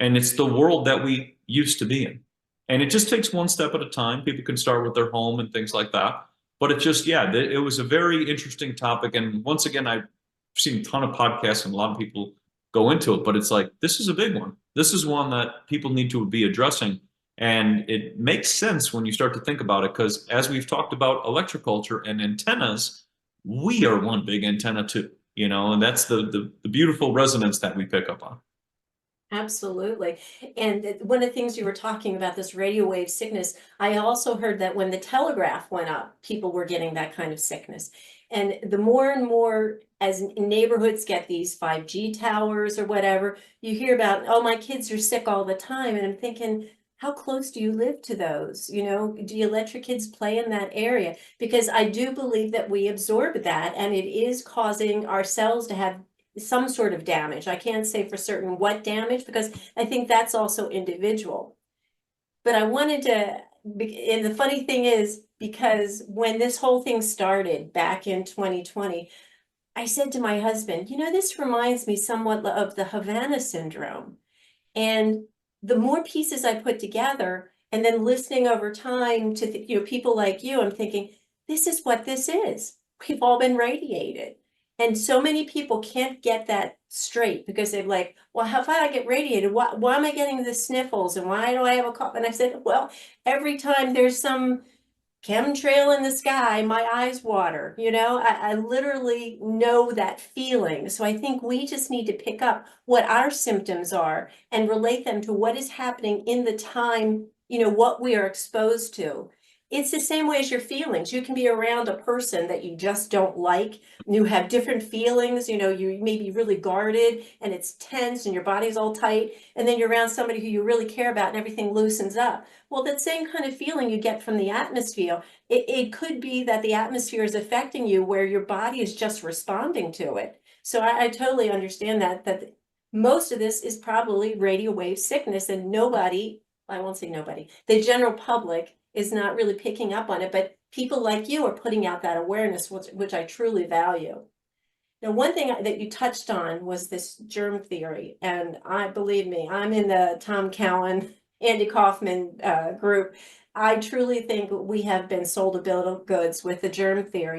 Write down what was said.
And it's the world that we used to be in. And it just takes one step at a time. People can start with their home and things like that. But it just, yeah, it was a very interesting topic. And once again, I've seen a ton of podcasts and a lot of people go into it, but it's like, this is a big one. This is one that people need to be addressing. And it makes sense when you start to think about it, because as we've talked about electroculture and antennas, we are one big antenna too, and that's the beautiful resonance that we pick up on. Absolutely. And one of the things you were talking about, this radio wave sickness, I also heard that when the telegraph went up, people were getting that kind of sickness. And the more and more as neighborhoods get these 5G towers or whatever, you hear about, oh, my kids are sick all the time. And I'm thinking, how close do you live to those? Do you let your kids play in that area? Because I do believe that we absorb that and it is causing our cells to have some sort of damage. I can't say for certain what damage because I think that's also individual. But I wanted to, and the funny thing is, because when this whole thing started back in 2020, I said to my husband, this reminds me somewhat of the Havana syndrome. And the more pieces I put together, and then listening over time to people like you, I'm thinking, this is what this is. We've all been radiated. And so many people can't get that straight because they're like, well, how about I get radiated? Why am I getting the sniffles? And why do I have a cough? And I said, well, every time there's some chemtrail in the sky, my eyes water. I literally know that feeling. So I think we just need to pick up what our symptoms are and relate them to what is happening in the time, what we are exposed to. It's the same way as your feelings. You can be around a person that you just don't like. You have different feelings. You may be really guarded and it's tense and your body's all tight. And then you're around somebody who you really care about and everything loosens up. Well, that same kind of feeling you get from the atmosphere, it could be that the atmosphere is affecting you where your body is just responding to it. So I totally understand that most of this is probably radio wave sickness and nobody, I won't say nobody, the general public is not really picking up on it, but people like you are putting out that awareness, which I truly value. Now, one thing that you touched on was this germ theory, and believe me, I'm in the Tom Cowan, Andy Kaufman group. I truly think we have been sold a bill of goods with the germ theory.